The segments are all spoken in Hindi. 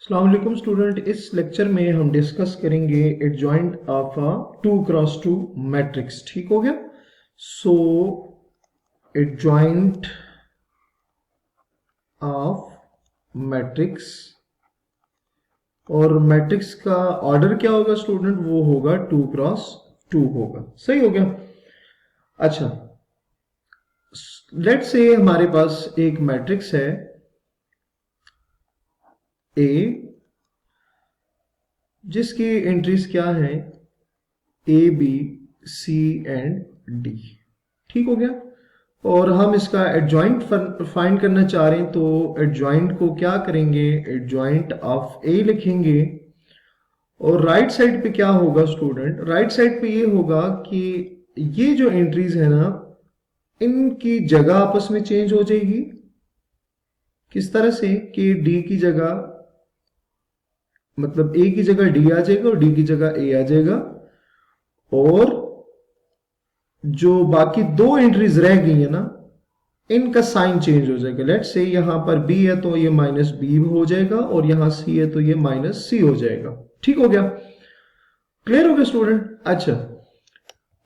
अस्सलाम वालेकुम स्टूडेंट। इस लेक्चर में हम डिस्कस करेंगे adjoint of a 2x2 matrix. ठीक हो गया। सो एडजॉइंट ऑफ मैट्रिक्स, और मैट्रिक्स का ऑर्डर क्या होगा स्टूडेंट? वो होगा 2x2 होगा। सही हो गया। अच्छा, लेट्स से हमारे पास एक मैट्रिक्स है ए, जिसकी एंट्रीज क्या है? ए, बी, सी एंड डी। ठीक हो गया। और हम इसका एडजॉइंट फाइंड करना चाह रहे हैं, तो एडजॉइंट को क्या करेंगे? एडजॉइंट ऑफ ए लिखेंगे। और राइट साइड पे क्या होगा स्टूडेंट? राइट साइड पे ये होगा कि ये जो एंट्रीज है ना, इनकी जगह आपस में चेंज हो जाएगी। किस तरह से? कि डी की जगह, मतलब ए की जगह डी आ जाएगा और डी की जगह ए आ जाएगा, और जो बाकी दो एंट्रीज रह गई है ना, इनका साइन चेंज हो जाएगा। लेट्स से यहां पर बी है तो ये माइनस बी हो जाएगा, और यहां सी है तो ये माइनस सी हो जाएगा। ठीक हो गया। क्लियर हो गया स्टूडेंट? अच्छा,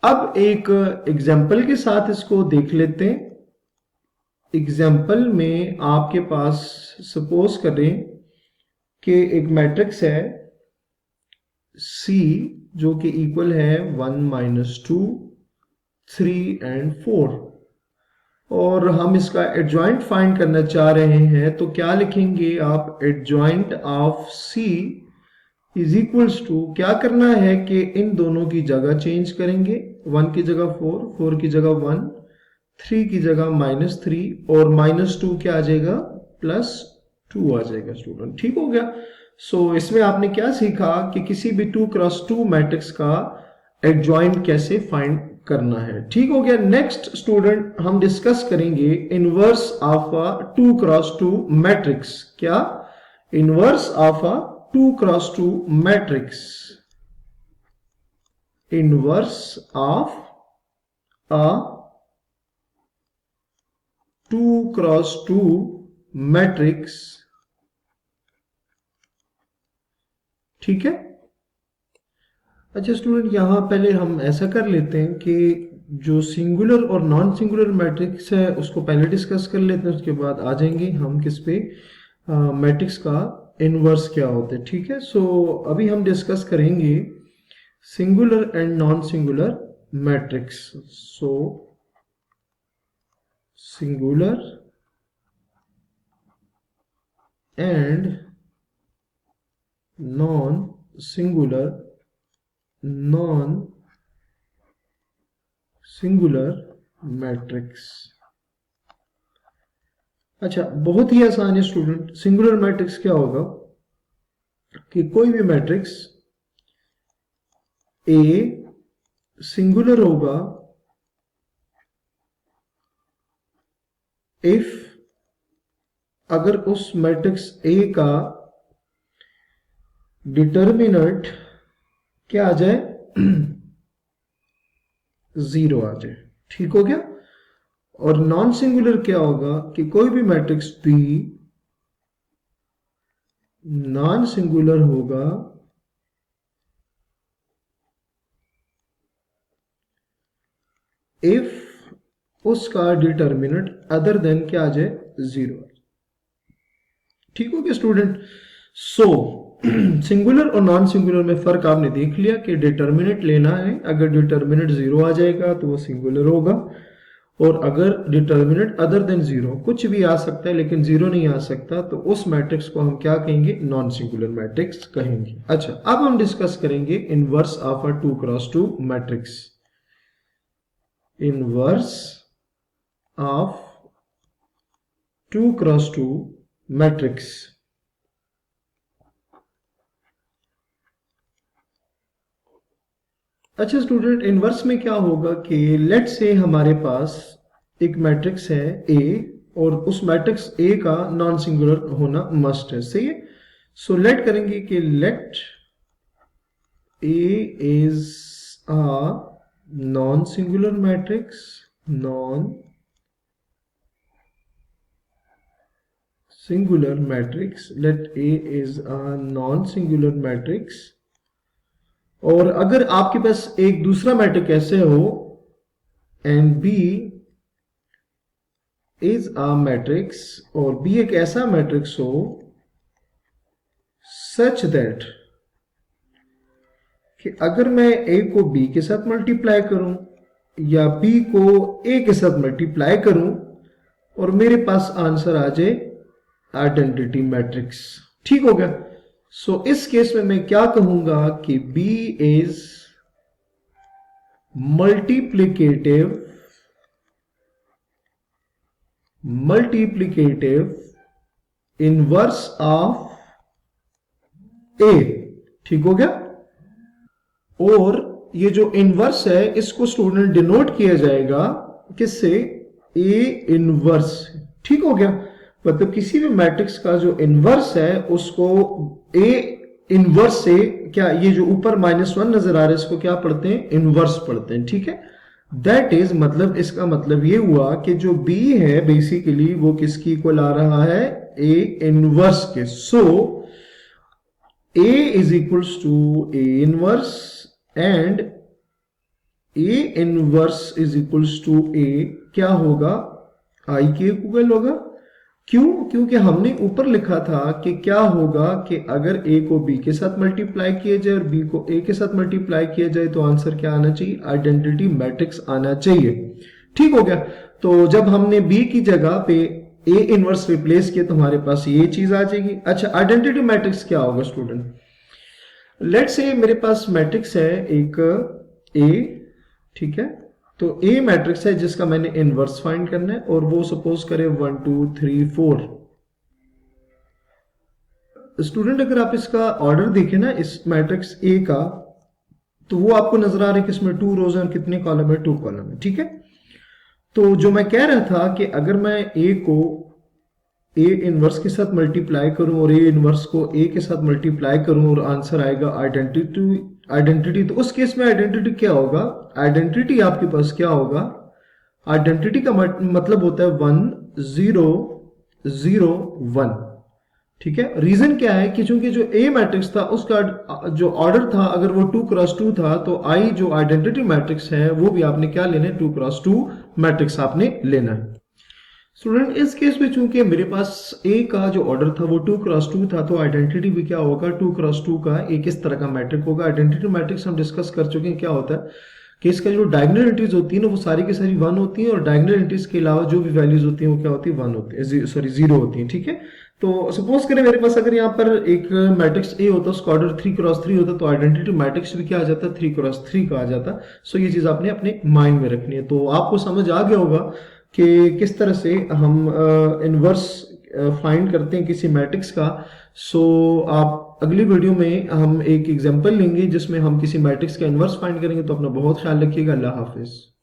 अब एक एग्जाम्पल के साथ इसको देख लेते हैं। एग्जाम्पल में आपके पास सपोज करें कि एक मैट्रिक्स है सी, जो कि इक्वल है 1 - 2 3 एंड 4, और हम इसका एडजॉइंट फाइंड करना चाह रहे हैं। तो क्या लिखेंगे आप? Adjoint of C is equals to, क्या करना है कि इन दोनों की जगह चेंज करेंगे। 1 की जगह 4, 4 की जगह 1, 3 की जगह -3, और -2 क्या आ जाएगा? +2 आ जाएगा स्टूडेंट। ठीक हो गया। सो इसमें आपने क्या सीखा कि किसी भी 2x2 मैट्रिक्स का एडजॉइंट कैसे फाइंड करना है। ठीक हो गया। नेक्स्ट स्टूडेंट हम डिस्कस करेंगे inverse of a 2x2 matrix. क्या? Inverse of a 2x2 matrix. Inverse of a 2x2 matrix. ठीक है। अच्छा स्टूडेंट, यहां पहले हम ऐसा कर लेते हैं कि जो सिंगुलर और नॉन सिंगुलर मैट्रिक्स है उसको पहले डिस्कस कर लेते हैं, उसके बाद आ जाएंगे हम किस पे? मैट्रिक्स का इनवर्स क्या होता है। ठीक है। सो अभी हम डिस्कस करेंगे singular and non singular matrix. So singular and non singular matrix. अच्छा, बहुत ही आसान है स्टूडेंट। सिंगुलर मैट्रिक्स क्या होगा कि कोई भी मैट्रिक्स ए सिंगुलर होगा इफ, अगर उस मैट्रिक्स ए का डिटर्मिनेंट क्या आ जाए? 0 आ जाए। ठीक हो गया। और नॉन सिंगुलर क्या होगा कि कोई भी मैट्रिक्स बी नॉन सिंगुलर होगा इफ उसका डिटर्मिनेंट अदर देन क्या आ जाए? 0। ठीक हो गया स्टूडेंट। सो सिंगुलर और नॉन सिंगुलर में फर्क आपने देख लिया कि डिटर्मिनेंट लेना है। अगर डिटर्मिनेंट 0 आ जाएगा तो वो सिंगुलर होगा, और अगर डिटर्मिनेंट अदर देन 0, कुछ भी आ सकता है लेकिन 0 नहीं आ सकता, तो उस मैट्रिक्स को हम क्या कहेंगे? नॉन सिंगुलर मैट्रिक्स कहेंगे। अच्छा, अब हम डिस्कस करेंगे inverse of a 2x2 matrix. Inverse of 2x2 matrix. अच्छा स्टूडेंट, इनवर्स में क्या होगा कि लेट से हमारे पास एक मैट्रिक्स है ए, और उस मैट्रिक्स ए का नॉन सिंगुलर होना मस्ट है। सही है। सो लेट करेंगे कि let A is a non singular matrix, non singular matrix, let A is a non-singular matrix। और अगर आपके पास एक दूसरा मैट्रिक्स ऐसे हो and B is a matrix, और B एक ऐसा मैट्रिक्स हो such that कि अगर मैं A को B के साथ मल्टीप्लाई करूं या B को A के साथ मल्टीप्लाई करूं और मेरे पास आंसर आ जाए आइडेंटिटी मैट्रिक्स। ठीक हो गया। सो इस केस में मैं क्या कहूंगा कि B is multiplicative inverse of A। ठीक हो गया। और ये जो इनवर्स है इसको स्टूडेंट डिनोट किया जाएगा किससे? A inverse. ठीक हो गया। मतलब किसी भी मैट्रिक्स का जो इनवर्स है उसको A इनवर्स से, क्या ये जो ऊपर -1 नजर आ रहा है इसको क्या पढ़ते हैं? इनवर्स पढ़ते हैं। ठीक है। दैट इज मतलब इसका मतलब ये हुआ कि जो B है बेसिकली वो किसकी इक्वल आ रहा है? A इनवर्स के। So A is equals to A inverse and A inverse is equals to A क्या होगा? I के इक्वल होगा। क्यों? क्योंकि हमने ऊपर लिखा था कि क्या होगा कि अगर A को B के साथ मल्टीप्लाई किया जाए और B को A के साथ मल्टीप्लाई किया जाए तो आंसर क्या आना चाहिए? आइडेंटिटी मैट्रिक्स आना चाहिए। ठीक हो गया। तो जब हमने B की जगह पे A इनवर्स रिप्लेस किया तो हमारे पास ये चीज आ जाएगी। अच्छा, आइडेंटिटी मैट्रिक्स क्या होगा स्टूडेंट? लेट्स से मेरे पास मैट्रिक्स है एक A। ठीक है। तो A मैट्रिक्स है जिसका मैंने इनवर्स फाइंड करना है और वो सपोज करें 1 2 3 4। स्टूडेंट अगर आप इसका ऑर्डर देखें ना इस मैट्रिक्स A का, तो वो आपको नजर आ रहा है कि इसमें 2 रोज और कितने कॉलम है? 2 कॉलम है। ठीक है। तो जो मैं कह रहा था कि अगर मैं A को A इनवर्स के साथ मल्टीप्लाई करूं और A इनवर्स को A के साथ मल्टीप्लाई करूं और आंसर आएगा आइडेंटिटी, तो उस केस में आइडेंटिटी क्या होगा? आइडेंटिटी आपके पास क्या होगा? आइडेंटिटी का मतलब होता है 1 0 0 1। ठीक है। रीजन क्या है कि चूंकि जो A मैट्रिक्स था उसका जो ऑर्डर था अगर वो 2 क्रॉस 2 था तो I जो आइडेंटिटी मैट्रिक्स है वो भी आपने क्या लेना है? 2 क्रॉस 2 मैट्रिक्स आपने लेना है। स्टूडेंट इस केस में चूंकि मेरे पास A का जो ऑर्डर था वो 2 क्रॉस 2 था तो आइडेंटिटी भी क्या होगा? 2 क्रॉस 2 का एक इस तरह का मैट्रिक होगा। आइडेंटिटी मैट्रिक्स हम डिस्कस कर चुके हैं। क्या होता है कि इसका जो डायगोनल एंट्रीज होती है ना वो सारी की सारी 1 होती हैं और डायगोनल एंट्रीज के अलावा जो भी वैल्यूज होती हैं वो क्या होती है? 1 होती है, सॉरी 0 होती है। ठीक है। तो सपोज करें मेरे पास अगर यहाँ पर एक मैट्रिक्स A होता उसका ऑर्डर 3 क्रॉस 3 होता तो आइडेंटिटी मैट्रिक्स भी क्या आ जाता? 3 क्रॉस 3 का आ जाता। सो ये चीज आपने अपने माइंड में रखनी है। तो आपको समझ आ गया होगा कि किस तरह से हम इनवर्स फाइंड करते हैं किसी मैट्रिक्स का। सो आप अगली वीडियो में हम एक एग्जांपल लेंगे जिसमें हम किसी मैट्रिक्स का इनवर्स फाइंड करेंगे। तो अपना बहुत ख्याल रखिएगा। अल्लाह हाफिज।